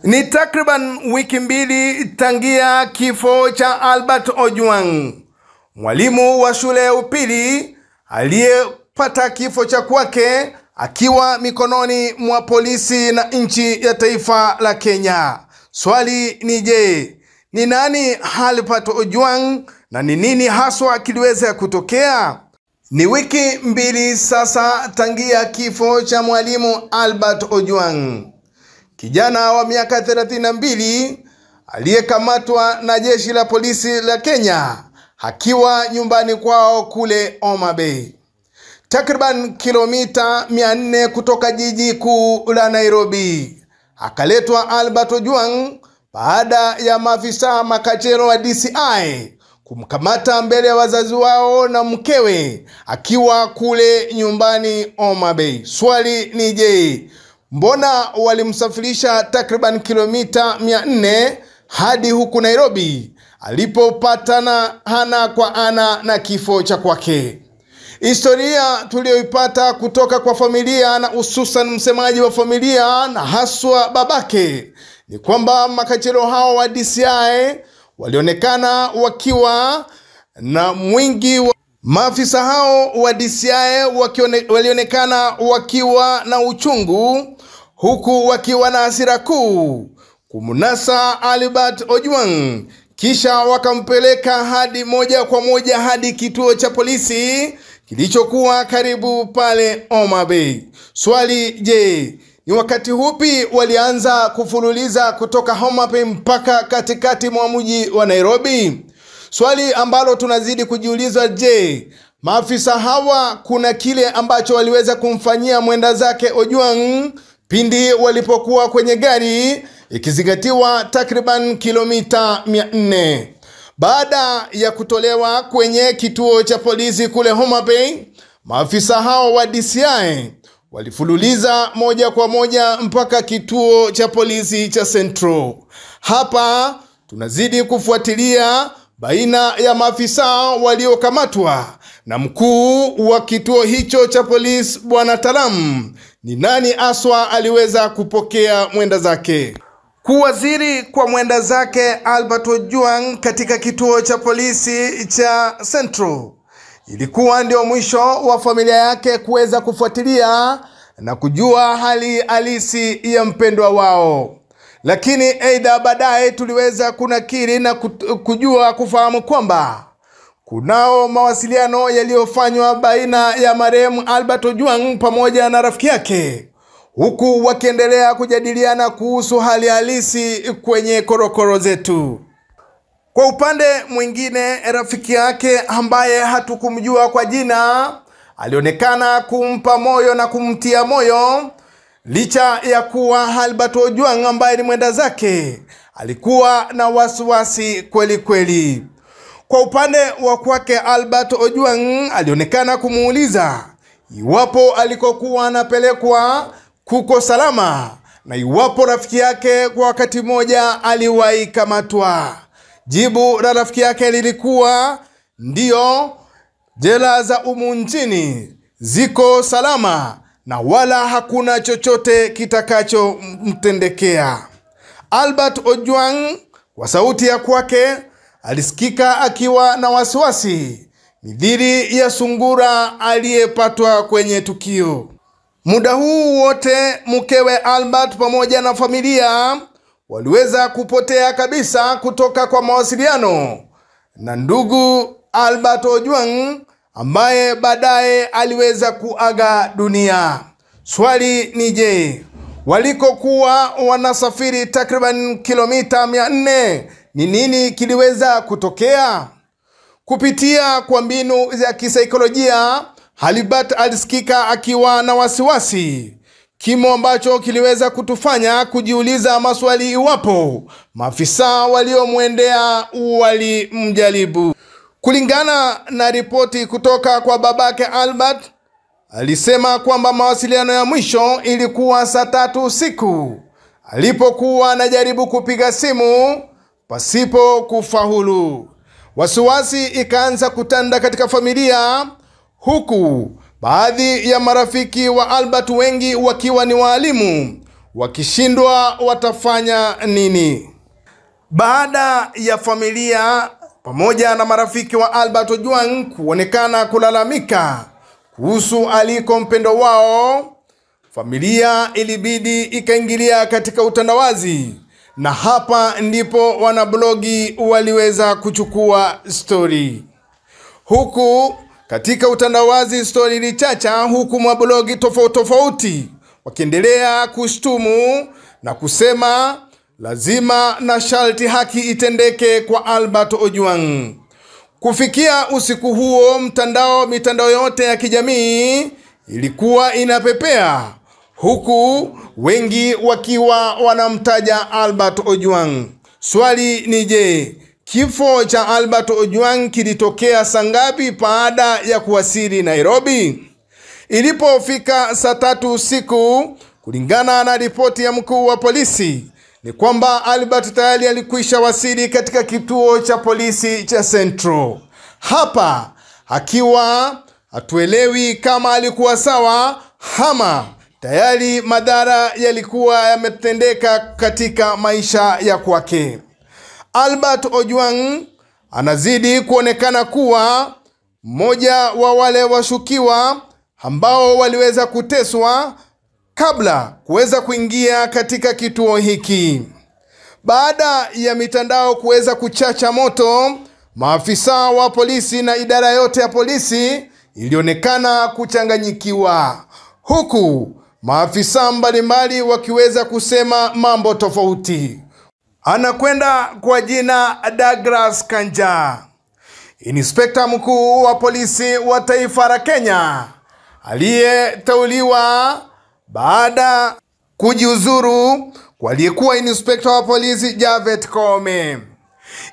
Ni takriban wiki mbili tangia kifo cha Albert Ojwang, mwalimu wa shule ya upili aliyepata kifo cha kwake akiwa mikononi mwa polisi na nchi ya taifa la Kenya. Swali ni je, ni nani Albert Ojwang na ni nini haswa kiliweza kutokea? Ni wiki mbili sasa tangia kifo cha mwalimu Albert Ojwang, kijana wa miaka 32 aliyekamatwa na jeshi la polisi la Kenya akiwa nyumbani kwao kule Homa Bay, takriban kilomita 400 kutoka jiji kuu la Nairobi. Akaletwa Albert Ojwang baada ya maafisa makachero wa DCI kumkamata mbele ya wazazi wao na mkewe akiwa kule nyumbani Homa Bay. Swali ni je, mbona walimsafirisha takriban kilomita 400 hadi huku Nairobi alipopatana ana kwa ana na kifo cha kwake? Historia tuliyoipata kutoka kwa familia na hususan msemaji wa familia na haswa babake ni kwamba makachero hao wa DCI walionekana wakiwa na mwingi wa maafisa hao wa DCI walionekana wakiwa na uchungu, huku wakiwa na hasira kuu kumnasa Albert Ojwang, kisha wakampeleka hadi moja kwa moja hadi kituo cha polisi kilichokuwa karibu pale Homa Bay. Swali je, ni wakati upi walianza kufululiza kutoka Homa Bay mpaka katikati mwa mji wa Nairobi? Swali ambalo tunazidi kujiuliza, je, maafisa hawa kuna kile ambacho waliweza kumfanyia mwenda zake Ojwang pindi walipokuwa kwenye gari, ikizingatiwa takriban kilomita 400? Baada ya kutolewa kwenye kituo cha polisi kule Homa Bay, maafisa hao wa DCI walifululiza moja kwa moja mpaka kituo cha polisi cha Central. Hapa tunazidi kufuatilia baina ya maafisa waliokamatwa na mkuu wa kituo hicho cha polisi Bwana Talam, ni nani aswa aliweza kupokea mwenda zake. Kuwaziri kwa mwenda zake Albert Ojwang katika kituo cha polisi cha Central ilikuwa ndio mwisho wa familia yake kuweza kufuatilia na kujua hali halisi ya mpendwa wao. Lakini aidha baadaye tuliweza kunakiri na kufahamu kwamba kunao mawasiliano yaliyofanywa baina ya marehemu Albert Ojwang pamoja na rafiki yake, huku wakiendelea kujadiliana kuhusu hali halisi kwenye korokoro zetu. Kwa upande mwingine, rafiki yake ambaye hatukumjua kwa jina alionekana kumpa moyo na kumtia moyo, licha ya kuwa Albert Ojwang ambaye ni mwenda zake alikuwa na wasiwasi kweli kweli. Kwa upande wa kwake, Albert Ojwang alionekana kumuuliza iwapo alikokuwa anapelekwa kuko salama na iwapo rafiki yake kwa wakati moja aliwahi kamatwa. Jibu la rafiki yake lilikuwa ndio, jela za humu nchini ziko salama na wala hakuna chochote kitakacho mtendekea. Albert Ojwang kwa sauti ya kwake alisikika akiwa na wasiwasi mithili ya sungura aliyepatwa kwenye tukio. Muda huu wote mkewe Albert pamoja na familia waliweza kupotea kabisa kutoka kwa mawasiliano na ndugu Albert Ojwang ambaye baadaye aliweza kuaga dunia. Swali ni je, walikokuwa wanasafiri takriban kilomita 400 ni nini kiliweza kutokea? Kupitia kwa mbinu za kisaikolojia, Albert alisikika akiwa na wasiwasi, kimo ambacho kiliweza kutufanya kujiuliza maswali iwapo maafisa waliomwendea walimjaribu. Kulingana na ripoti kutoka kwa babake Albert, alisema kwamba mawasiliano ya mwisho ilikuwa saa 3 usiku alipokuwa anajaribu kupiga simu pasipo kufaulu. Wasiwasi ikaanza kutanda katika familia, huku baadhi ya marafiki wa Albert, wengi wakiwa ni walimu, wakishindwa watafanya nini? Baada ya familia pamoja na marafiki wa Albert Ojwang kuonekana kulalamika kuhusu aliko mpendo wao, familia ilibidi ikaingilia katika utandawazi, na hapa ndipo wanablogi waliweza kuchukua story. Huku katika utandawazi story ilichacha, huku mablogi tofauti wakiendelea kushtumu na kusema lazima na sharti haki itendeke kwa Albert Ojwang. Kufikia usiku huo, mitandao yote ya kijamii ilikuwa inapepea, huku wengi wakiwa wanamtaja Albert Ojwang. Swali ni je, kifo cha Albert Ojwang kilitokea saa ngapi baada ya kuwasili Nairobi? Ilipofika saa 3 usiku, kulingana na ripoti ya mkuu wa polisi, ni kwamba Albert tayari alikwisha wasili katika kituo cha polisi cha Central. Hapa akiwa hatuelewi kama alikuwa sawa ama tayari madhara yalikuwa yametendeka katika maisha ya kwake. Albert Ojwang anazidi kuonekana kuwa mmoja wa wale washukiwa ambao waliweza kuteswa kabla kuweza kuingia katika kituo hiki. Baada ya mitandao kuweza kuchacha moto, maafisa wa polisi na idara yote ya polisi ilionekana kuchanganyikiwa, huku maafisa mbalimbali wakiweza kusema mambo tofauti. Anakwenda kwa jina Douglas Kanja, inspekta mkuu wa polisi wa taifa la Kenya, aliyeteuliwa baada kujiuzuru kwa aliyekuwa inspekta wa polisi Javed Koome.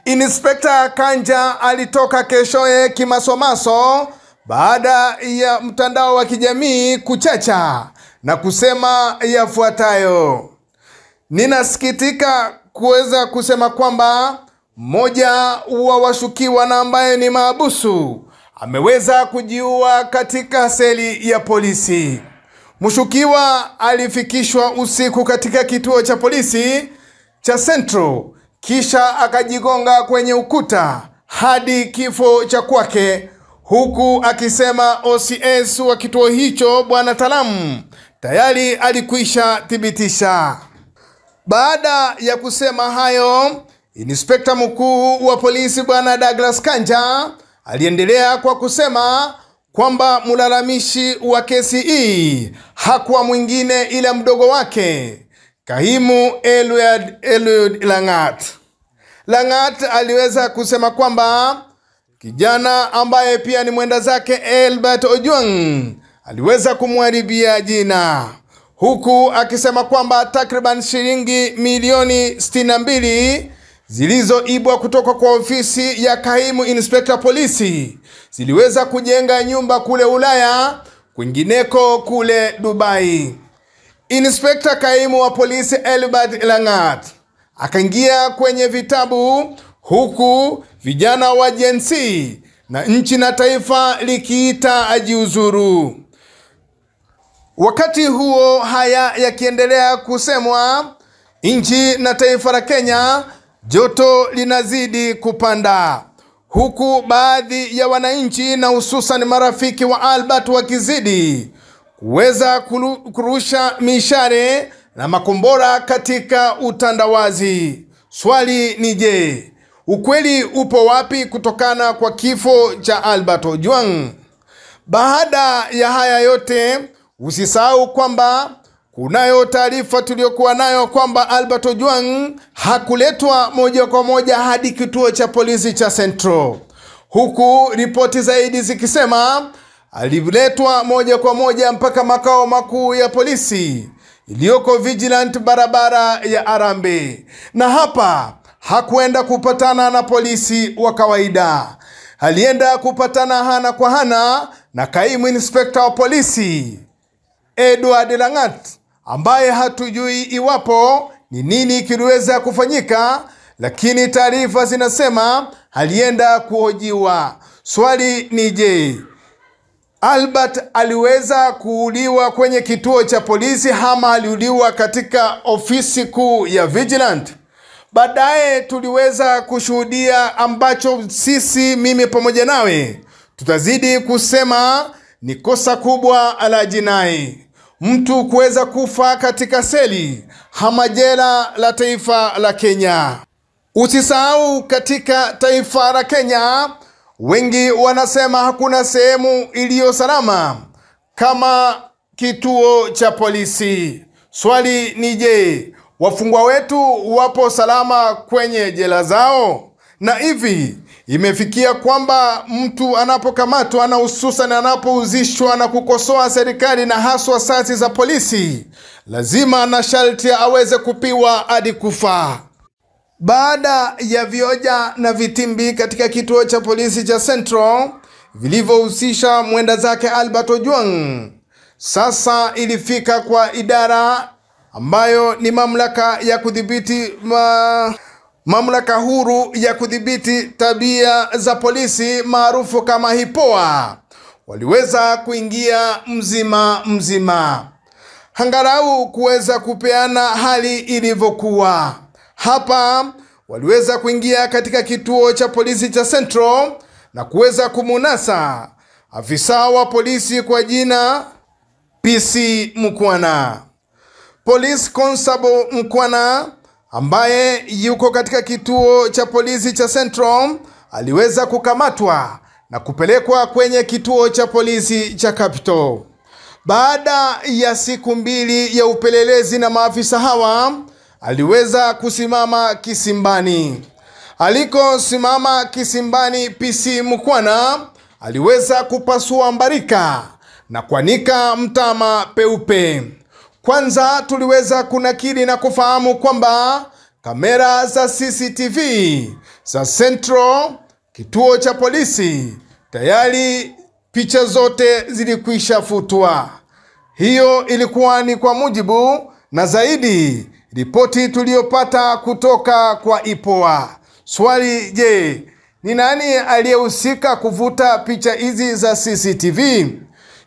Inspekta Kanja alitoka keshoye kimasomaso baada ya mtandao wa kijamii kuchacha na kusema yafuatayo: ninasikitika kuweza kusema kwamba mmoja wa washukiwa na ambaye ni mahabusu ameweza kujiua katika seli ya polisi. Mshukiwa alifikishwa usiku katika kituo cha polisi cha Central, kisha akajigonga kwenye ukuta hadi kifo cha kwake, huku akisema OCS wa kituo hicho Bwana Talamu tayari alikwisha thibitisha. Baada ya kusema hayo, inspekta mkuu wa polisi Bwana Douglas Kanja aliendelea kwa kusema kwamba mlalamishi wa kesi hii hakuwa mwingine ila mdogo wake Kaimu Eliud Langat. Langat aliweza kusema kwamba kijana ambaye pia ni mwenda zake Albert Ojwang aliweza kumharibia jina, huku akisema kwamba takriban shilingi milioni 62 zilizoibwa kutoka kwa ofisi ya Kaimu Inspector Polisi ziliweza kujenga nyumba kule Ulaya, kwingineko kule Dubai. Inspector Kaimu wa polisi Albert Langat akaingia kwenye vitabu, huku vijana wa Gen Z na nchi na taifa likiita ajiuzuru. Wakati huo haya yakiendelea kusemwa, nchi na taifa la Kenya joto linazidi kupanda, huku baadhi ya wananchi na hususan marafiki wa Albert wakizidi kuweza kurusha mishare na makombora katika utandawazi. Swali ni je, ukweli upo wapi kutokana kwa kifo cha Albert Ojwang? Baada ya haya yote, usisahau kwamba kunayo taarifa tuliyokuwa nayo kwamba Albert Ojwang hakuletwa moja kwa moja hadi kituo cha polisi cha Central, huku ripoti zaidi zikisema aliletwa moja kwa moja mpaka makao makuu ya polisi iliyoko Vigilant barabara ya Arambe, na hapa hakuenda kupatana na polisi wa kawaida. Alienda kupatana hana kwa hana na Kaimu Inspector wa polisi Edward Langat, ambaye hatujui iwapo ni nini kiliweza kufanyika, lakini taarifa zinasema alienda kuhojiwa. Swali ni je, Albert aliweza kuuliwa kwenye kituo cha polisi ama aliuliwa katika ofisi kuu ya Vigilant? Baadaye tuliweza kushuhudia ambacho mimi pamoja nawe tutazidi kusema ni kosa kubwa la jinai. Mtu kuweza kufa katika seli ama jela la taifa la Kenya. Usisahau katika taifa la Kenya, wengi wanasema hakuna sehemu iliyo salama kama kituo cha polisi. Swali ni je, wafungwa wetu wapo salama kwenye jela zao? Na hivi imefikia kwamba mtu anapokamatwa na hususan anapouzishwa na kukosoa serikali na haswa asasi za polisi, lazima na sharti aweze kupiwa hadi kufa. Baada ya vioja na vitimbi katika kituo cha polisi cha Central vilivyohusisha mwenda zake Albert Ojwang, sasa ilifika kwa idara ambayo ni mamlaka ya kudhibiti mamlaka huru ya kudhibiti tabia za polisi maarufu kama HIPOA. Waliweza kuingia mzima angalau kuweza kupeana hali ilivyokuwa. Hapa waliweza kuingia katika kituo cha polisi cha Central na kuweza kumunasa afisa wa polisi kwa jina PC Mukwana. Police Constable Mukwana ambaye yuko katika kituo cha polisi cha Central aliweza kukamatwa na kupelekwa kwenye kituo cha polisi cha Capital. Baada ya siku 2 ya upelelezi na maafisa hawa, aliweza kusimama kisimbani. Alikosimama kisimbani, PC Mukwana aliweza kupasua mbarika na kuanika mtama peupe. Kwanza tuliweza kunakili na kufahamu kwamba kamera za CCTV za Central, kituo cha polisi, tayari picha zote zilikwisha futwa. Hiyo ilikuwa ni kwa mujibu na zaidi ripoti tuliyopata kutoka kwa HIPOA. Swali, je, ni nani aliyehusika kuvuta picha hizi za CCTV?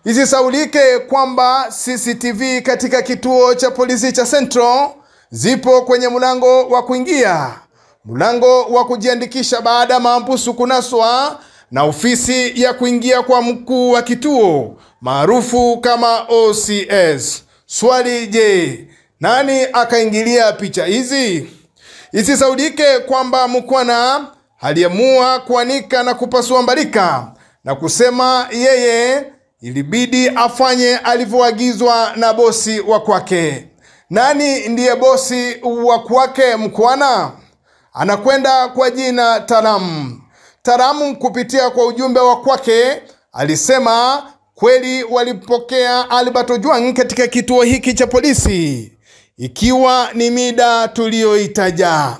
Isisaulike kwamba CCTV katika kituo cha polisi cha Central zipo kwenye mlango wa kuingia, mlango wa kujiandikisha baada maambusu kunaswa, na ofisi ya kuingia kwa mkuu wa kituo maarufu kama OCS. Swali, je, nani akaingilia picha hizi? Isisaulike kwamba Mukwana aliamua kuanika na kupasua mbarika na kusema yeye ilibidi afanye alivyoagizwa na bosi wa kwake. Nani ndiye bosi wa kwake Mukwana? Anakwenda kwa jina Taram. Taram kupitia kwa ujumbe wa kwake alisema kweli walipokea Albert Ojwang katika kituo hiki cha polisi, ikiwa ni mida tulioitaja.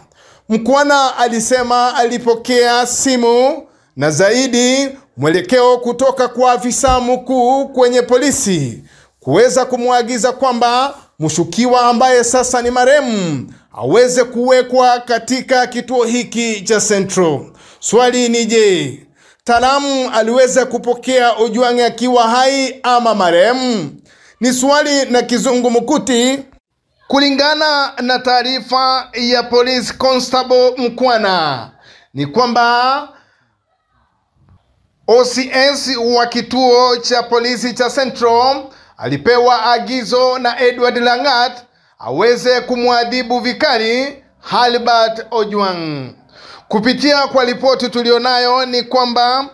Mukwana alisema alipokea simu na zaidi mwelekeo kutoka kwa afisa mkuu kwenye polisi kuweza kumwagiza kwamba mshukiwa ambaye sasa ni marehemu aweze kuwekwa katika kituo hiki cha Central. Swali ni je, Taram aliweza kupokea Ojwang akiwa hai ama marehemu? Ni swali na kizungumkuti. Kulingana na taarifa ya Police Constable Mukwana ni kwamba OCS wa kituo cha polisi cha Central alipewa agizo na Edward Langat aweze kumwadhibu vikali Albert Ojwang. Kupitia kwa ripoti tulionayo ni kwamba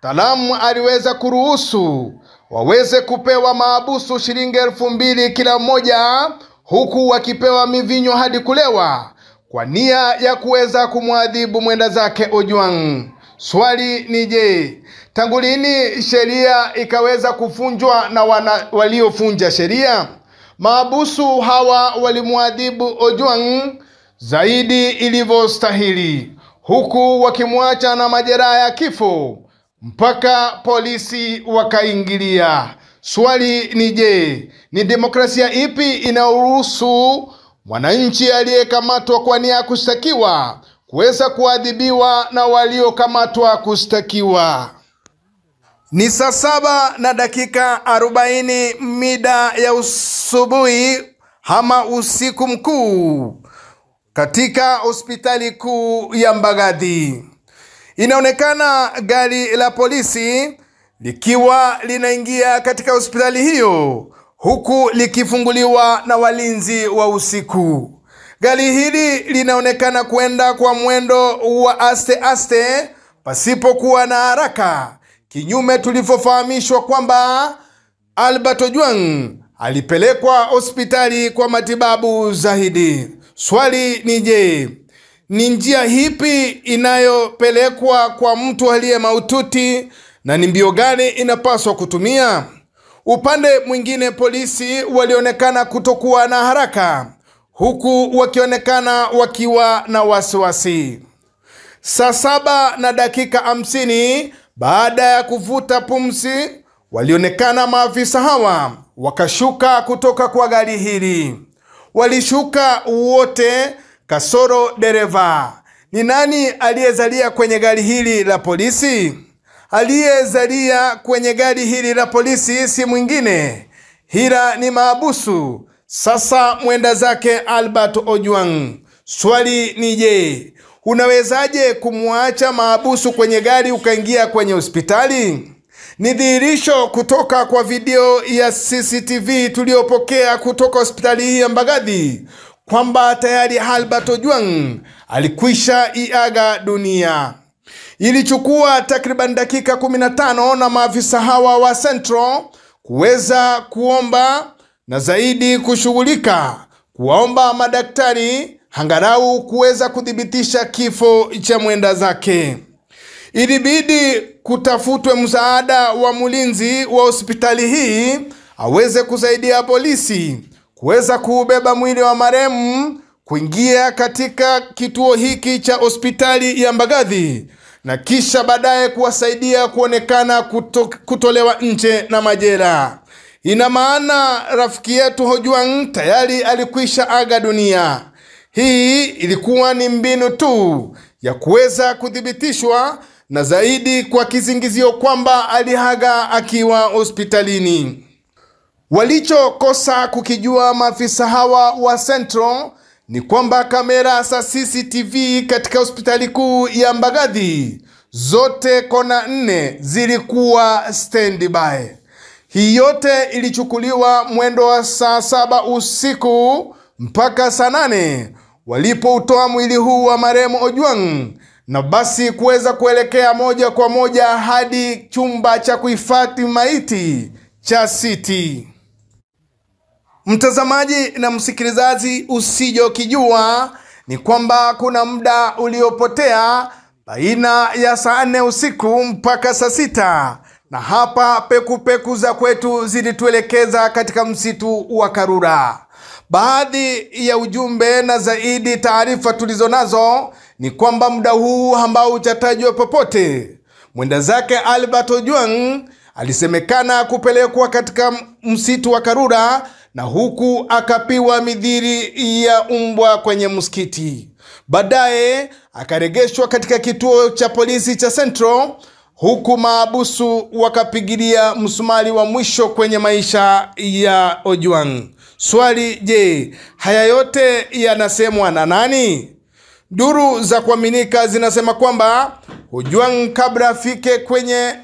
Taram aliweza kuruhusu waweze kupewa maabusu shilingi 2,000 kila mmoja, huku wakipewa mivinyo hadi kulewa kwa nia ya kuweza kumwadhibu mwenda zake Ojwang. Swali ni je, tangu lini sheria ikaweza kufunjwa na waliofunja sheria? Maabusu hawa walimwadhibu Ojwang zaidi ilivyostahili, huku wakimwacha na majeraha ya kifo mpaka polisi wakaingilia. Swali ni je, ni demokrasia ipi inaruhusu mwananchi aliyekamatwa kwa nia ya kushtakiwa kuweza kuadhibiwa na waliokamatwa kushtakiwa? Ni saa 7:40 mida ya usubuhi ama usiku mkuu katika hospitali kuu ya Mbagathi. Inaonekana gari la polisi likiwa linaingia katika hospitali hiyo huku likifunguliwa na walinzi wa usiku. Gari hili linaonekana kwenda kwa mwendo wa aste pasipokuwa na haraka. Kinyume tulivyofahamishwa kwamba Albert Ojwang alipelekwa hospitali kwa matibabu zaidi. Swali ni je, ni njia hipi inayopelekwa kwa mtu aliye mahututi na ni mbio gani inapaswa kutumia? Upande mwingine polisi walionekana kutokuwa na haraka huku wakionekana wakiwa na wasiwasi. Saa 7:50 baada ya kuvuta pumzi, walionekana maafisa hawa wakashuka kutoka kwa gari hili. Walishuka wote kasoro dereva. Ni nani aliyezalia kwenye gari hili la polisi? Aliyezalia kwenye gari hili la polisi si mwingine, ila ni maabusu sasa mwenda zake Albert Ojwang. Swali ni je, unawezaje kumwacha maabusu kwenye gari ukaingia kwenye hospitali? Ni dhihirisho kutoka kwa video ya CCTV tuliopokea kutoka hospitali hii ya Mbagathi kwamba tayari Albert Ojwang alikwisha iaga dunia. Ilichukua takriban dakika 15 na maafisa hawa wa Central kuweza kuomba na zaidi kushughulika kuwaomba madaktari angalau kuweza kudhibitisha kifo cha mwenda zake. Ilibidi kutafutwe msaada wa mlinzi wa hospitali hii aweze kusaidia polisi kuweza kuubeba mwili wa marehemu kuingia katika kituo hiki cha hospitali ya Mbagathi na kisha baadaye kuwasaidia kuonekana kutolewa nje na majera. Ina maana rafiki yetu Ojwang tayari alikwisha aga dunia. Hii ilikuwa ni mbinu tu ya kuweza kuthibitishwa na zaidi kwa kisingizio kwamba alihaga akiwa hospitalini. Walichokosa kukijua maafisa hawa wa Central ni kwamba kamera za CCTV katika hospitali kuu ya Mbagathi zote kona 4 zilikuwa standby. Hii yote ilichukuliwa mwendo wa saa 7 usiku mpaka saa 8 walipoutoa mwili huu wa marehemu Ojwang na basi kuweza kuelekea moja kwa moja hadi chumba cha kuhifadhi maiti cha City. Mtazamaji na msikilizaji, usijokijua ni kwamba kuna muda uliopotea baina ya saa 4 usiku mpaka saa 6 na hapa peku za kwetu zilituelekeza katika msitu wa Karura. Baadhi ya ujumbe na zaidi taarifa tulizonazo ni kwamba muda huu ambao hujatajwa popote, mwenda zake Albert Ojwang alisemekana kupelekwa katika msitu wa Karura na huku akapiwa midhiri ya umbwa kwenye msikiti. Baadaye akaregeshwa katika kituo cha polisi cha Central huku maabusu wakapigilia msumari wa mwisho kwenye maisha ya Ojwang. Swali, je, haya yote yanasemwa na nani? Duru za kuaminika zinasema kwamba Ojwang kabla afike kwenye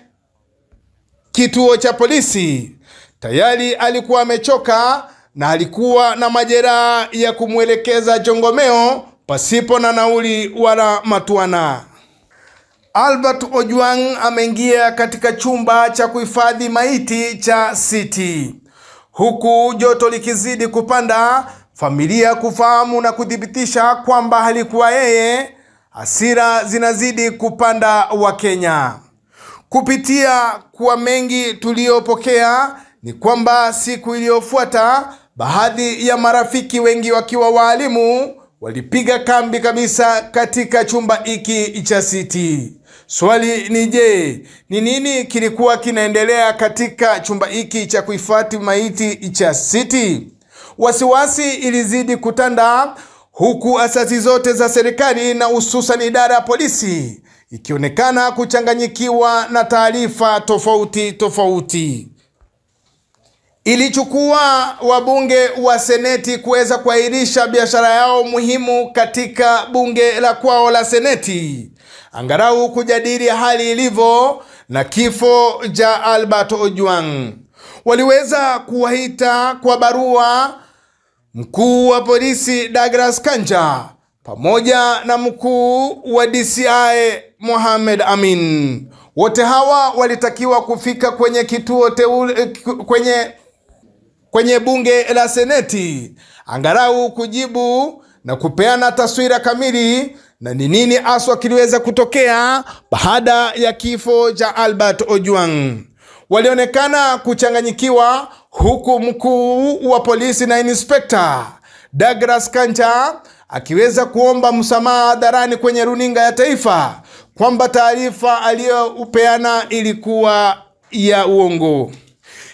kituo cha polisi tayari alikuwa amechoka na alikuwa na majeraha ya kumwelekeza Jongomeo pasipo na nauli wala matuana. Albert Ojwang ameingia katika chumba cha kuhifadhi maiti cha City. Huku joto likizidi kupanda, familia kufahamu na kudhibitisha kwamba halikuwa yeye, hasira zinazidi kupanda wa Kenya. Kupitia kwa mengi tuliopokea ni kwamba siku iliyofuata baadhi ya marafiki wengi wakiwa walimu walipiga kambi kabisa katika chumba hiki cha City. Swali ni je, ni nini kilikuwa kinaendelea katika chumba hiki cha kuhifadhi maiti cha City? Wasiwasi ilizidi kutanda huku asasi zote za serikali na hususan idara ya polisi ikionekana kuchanganyikiwa na taarifa tofauti tofauti. Ilichukua wabunge wa seneti kuweza kuahirisha biashara yao muhimu katika bunge la kwao la seneti, angalau kujadili hali ilivyo na kifo cha Albert Ojwang. Waliweza kuwaita kwa barua mkuu wa polisi Douglas Kanja pamoja na mkuu wa DCI Mohamed Amin. Wote hawa walitakiwa kufika kwenye kituo kwenye bunge la seneti, angalau kujibu na kupeana taswira kamili na ni nini aswa kiliweza kutokea baada ya kifo cha Albert Ojwang. Walionekana kuchanganyikiwa, huku mkuu wa polisi na inspector Douglas Kanja akiweza kuomba msamaha hadharani kwenye runinga ya taifa kwamba taarifa aliyopeana ilikuwa ya uongo.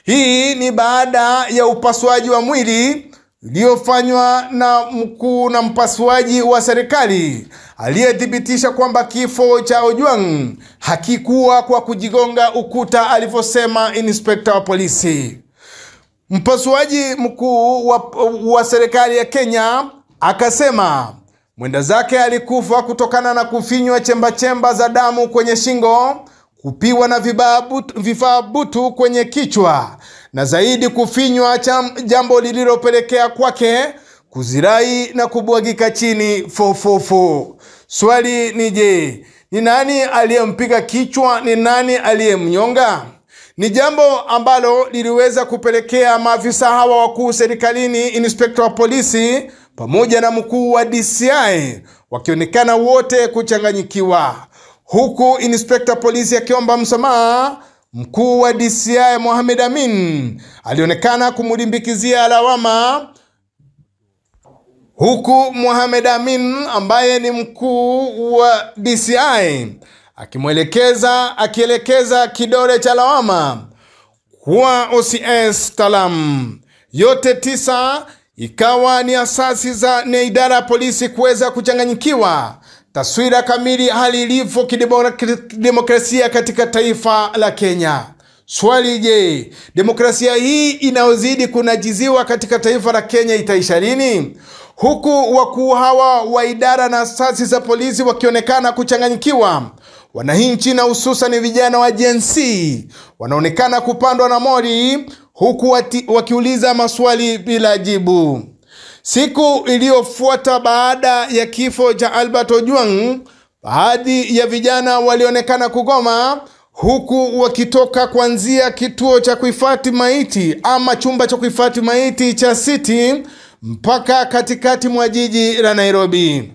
Hii ni baada ya upasuaji wa mwili uliofanywa na mkuu na mpasuaji wa serikali aliyethibitisha kwamba kifo cha Ojwang hakikuwa kwa kujigonga ukuta alivyosema inspector wa polisi. Mpasuaji mkuu wa serikali ya Kenya akasema mwenda zake alikufa kutokana na kufinywa chemba za damu kwenye shingo, kupiwa na vifaa butu kwenye kichwa na zaidi kufinywa, jambo lililopelekea kwake kuzirai na kubwagika chini fofofo. Swali ni je, ni nani aliyempiga kichwa? Ni nani aliyemnyonga? Ni jambo ambalo liliweza kupelekea maafisa hawa wakuu serikalini, inspector wa polisi pamoja na mkuu wa DCI wakionekana wote kuchanganyikiwa, huku inspector polisi akiomba msamaha. Mkuu wa DCI Mohamed Amin alionekana kumulimbikizia lawama, huku Mohamed Amin ambaye ni mkuu wa DCI akielekeza kidole cha lawama kwa OCS Talam. Yote 9 ikawa ni asasi za idara ya polisi kuweza kuchanganyikiwa taswira kamili hali ilivyo kidemokrasia katika taifa la Kenya. Swali je, demokrasia hii inaozidi kunajiziwa katika taifa la Kenya itaisha lini? Huku wakuu hawa wa idara na asasi za polisi wakionekana kuchanganyikiwa, wananchi na hususan vijana wa Gen Z wanaonekana kupandwa na mori, huku wakiuliza maswali bila jibu. Siku iliyofuata baada ya kifo cha Albert Ojwang, baadhi ya vijana walionekana kugoma, huku wakitoka kuanzia kituo cha kuhifadhi maiti ama chumba cha kuhifadhi maiti cha City mpaka katikati mwa jiji la Nairobi.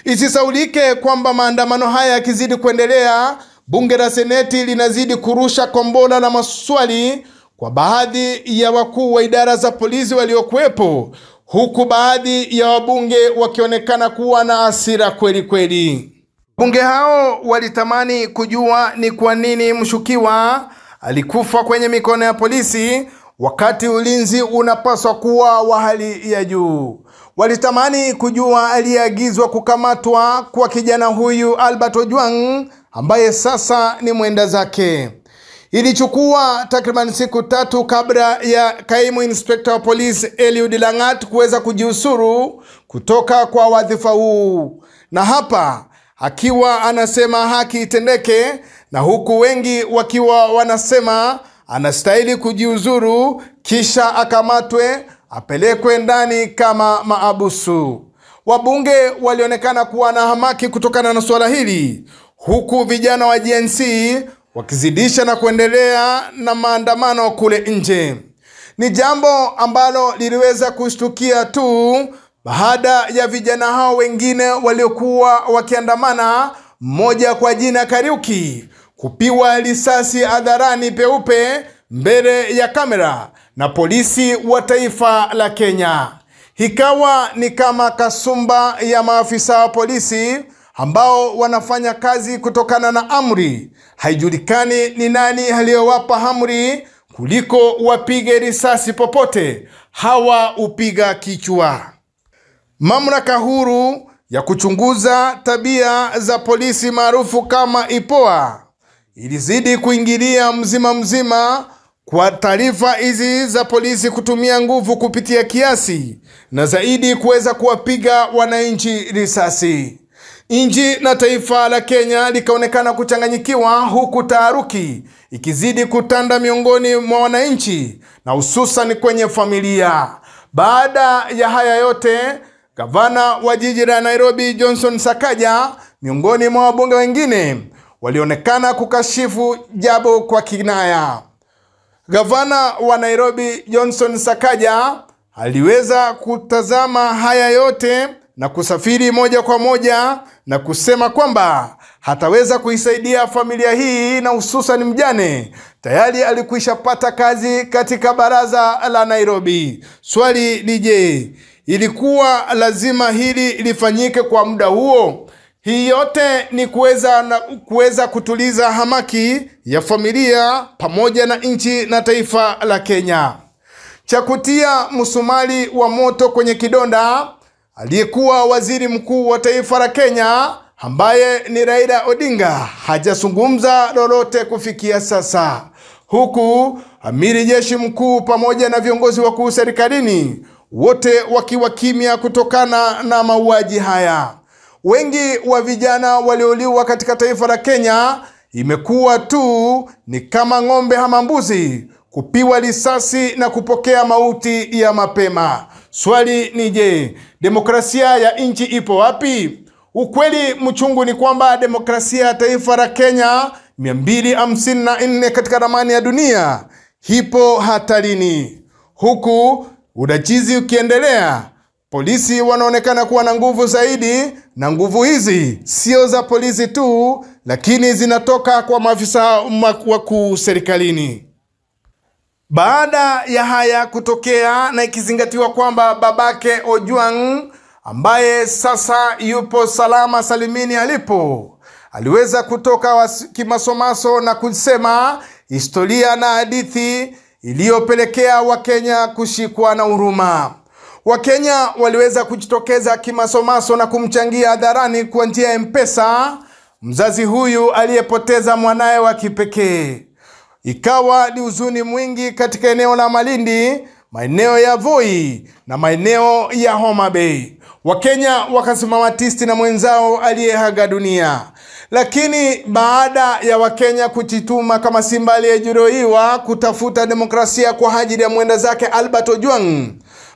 Isisaulike kwamba maandamano haya yakizidi kuendelea, bunge la seneti linazidi kurusha kombora la maswali kwa baadhi ya wakuu wa idara za polisi waliokuwepo, huku baadhi ya wabunge wakionekana kuwa na hasira kweli kweli. Bunge hao walitamani kujua ni kwa nini mshukiwa alikufa kwenye mikono ya polisi wakati ulinzi unapaswa kuwa wa hali ya juu. Walitamani kujua aliyeagizwa kukamatwa kwa kijana huyu Albert Ojwang ambaye sasa ni mwenda zake. Ilichukua takriban siku 3 kabla ya kaimu inspector wa polisi Eliud Langat kuweza kujiusuru kutoka kwa wadhifa huu, na hapa akiwa anasema haki itendeke, na huku wengi wakiwa wanasema anastahili kujiuzuru kisha akamatwe apelekwe ndani kama maabusu. Wabunge walionekana kuwa na hamaki kutokana na swala hili, huku vijana wa Gen Z wakizidisha na kuendelea na maandamano kule nje. Ni jambo ambalo liliweza kushtukia tu baada ya vijana hao wengine waliokuwa wakiandamana, mmoja kwa jina Kariuki, kupiwa risasi hadharani peupe mbele ya kamera na polisi wa taifa la Kenya. Hikawa ni kama kasumba ya maafisa wa polisi ambao wanafanya kazi kutokana na amri. Haijulikani ni nani aliyowapa amri, kuliko wapige risasi popote, hawa upiga kichwa. Mamlaka huru ya kuchunguza tabia za polisi maarufu kama IPOA ilizidi kuingilia mzima kwa taarifa hizi za polisi kutumia nguvu kupitia kiasi na zaidi kuweza kuwapiga wananchi risasi. Nchi na taifa la Kenya likaonekana kuchanganyikiwa, huku taharuki ikizidi kutanda miongoni mwa wananchi na hususan kwenye familia. Baada ya haya yote, gavana wa jiji la Nairobi Johnson Sakaja miongoni mwa wabunge wengine walionekana kukashifu jambo kwa kinaya. Gavana wa Nairobi Johnson Sakaja aliweza kutazama haya yote na kusafiri moja kwa moja na kusema kwamba hataweza kuisaidia familia hii na hususan mjane. Tayari alikwisha pata kazi katika baraza la Nairobi. Swali ni je, ilikuwa lazima hili lifanyike kwa muda huo? Hii yote ni kuweza kutuliza hamaki ya familia pamoja na nchi na taifa la Kenya. Cha kutia msumari wa moto kwenye kidonda, aliyekuwa waziri mkuu wa taifa la Kenya ambaye ni Raila Odinga hajazungumza lolote kufikia sasa, huku amiri jeshi mkuu pamoja na viongozi wakuu serikalini wote wakiwa kimya kutokana na mauaji haya. Wengi wa vijana waliouliwa katika taifa la Kenya imekuwa tu ni kama ng'ombe ama mbuzi kupiwa risasi na kupokea mauti ya mapema. Swali ni je, demokrasia ya nchi ipo wapi? Ukweli mchungu ni kwamba demokrasia ya taifa la Kenya 254 katika ramani ya dunia ipo hatarini. Huku udachizi ukiendelea, polisi wanaonekana kuwa na nguvu zaidi, na nguvu hizi sio za polisi tu, lakini zinatoka kwa maafisa wakuu serikalini. Baada ya haya kutokea na ikizingatiwa kwamba babake Ojwang ambaye sasa yupo salama salimini alipo, aliweza kutoka kimasomaso na kusema historia na hadithi iliyopelekea Wakenya kushikwa na huruma. Wakenya waliweza kujitokeza kimasomaso na kumchangia hadharani kwa njia ya M-Pesa mzazi huyu aliyepoteza mwanae wa kipekee. Ikawa ni huzuni mwingi katika eneo la Malindi, maeneo ya Voi na maeneo ya Homa Bay. Wakenya wakasimama tisti na mwenzao aliyeaga dunia. Lakini baada ya Wakenya kujituma kama simba aliyejeruhiwa kutafuta demokrasia kwa ajili ya mwenda zake Albert Ojwang,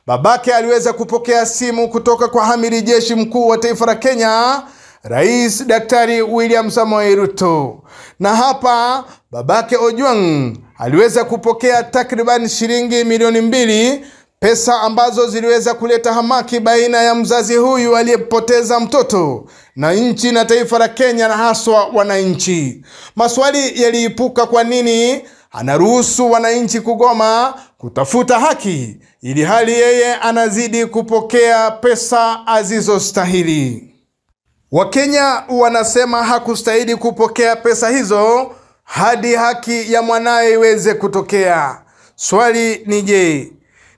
babake aliweza kupokea simu kutoka kwa amiri jeshi mkuu wa taifa la Kenya, Rais Daktari William Samoei Ruto. Na hapa babake Ojwang aliweza kupokea takriban shilingi milioni 2, pesa ambazo ziliweza kuleta hamaki baina ya mzazi huyu aliyepoteza mtoto na nchi na taifa la Kenya na haswa wananchi. Maswali yaliipuka, kwa nini anaruhusu wananchi kugoma kutafuta haki ili hali yeye anazidi kupokea pesa azizostahili? Wakenya wanasema hakustahili kupokea pesa hizo hadi haki ya mwanae iweze kutokea. Swali ni je,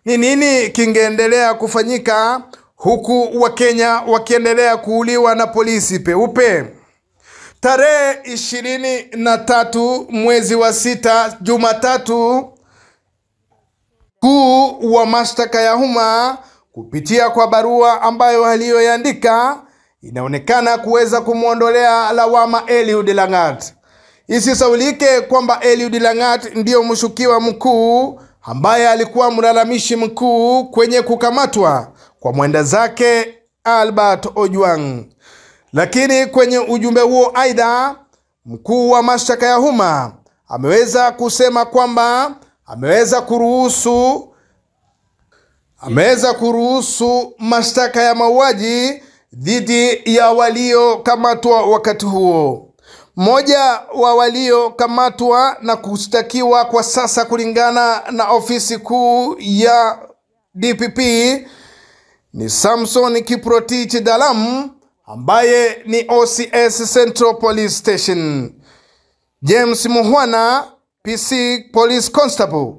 ni nini kingeendelea kufanyika huku Wakenya wakiendelea kuuliwa na polisi peupe? Tarehe 23 mwezi wa 6, Jumatatu, mkuu wa mashtaka ya umma kupitia kwa barua ambayo aliyoandika inaonekana kuweza kumuondolea lawama Eliud Langat. Isisaulike kwamba Eliud Langat ndio mshukiwa mkuu ambaye alikuwa mlalamishi mkuu kwenye kukamatwa kwa mwenda zake Albert Ojwang. Lakini kwenye ujumbe huo aidha, mkuu wa mashtaka ya umma ameweza kusema kwamba ameweza kuruhusu mashtaka ya mauaji dhidi ya waliokamatwa wakati huo. Mmoja wa waliokamatwa na kushtakiwa kwa sasa kulingana na ofisi kuu ya DPP ni Samson Kiprotich Dalam ambaye ni OCS Central Police Station, James Muhwana PC Police Constable,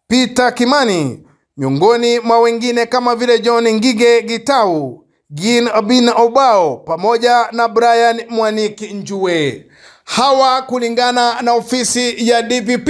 Peter Kimani, miongoni mwa wengine kama vile John Ngige Gitau, Gin Obina Obao pamoja na Brian Mwaniki Njue. Hawa kulingana na ofisi ya DPP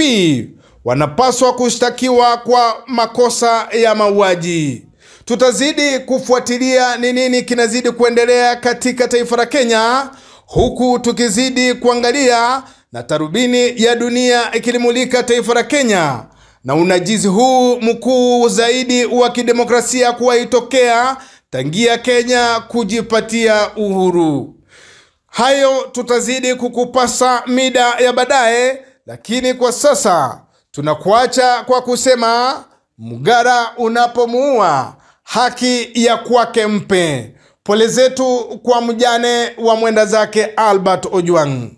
wanapaswa kushtakiwa kwa makosa ya mauaji. Tutazidi kufuatilia ni nini kinazidi kuendelea katika taifa la Kenya, huku tukizidi kuangalia na tarubini ya dunia ikilimulika taifa la Kenya na unajizi huu mkuu zaidi wa kidemokrasia kuwaitokea tangia Kenya kujipatia uhuru. Hayo tutazidi kukupasa mida ya baadaye, lakini kwa sasa tunakuacha kwa kusema mgara unapomuua haki ya kwake mpe. Pole zetu kwa mjane wa mwenda zake Albert Ojwang.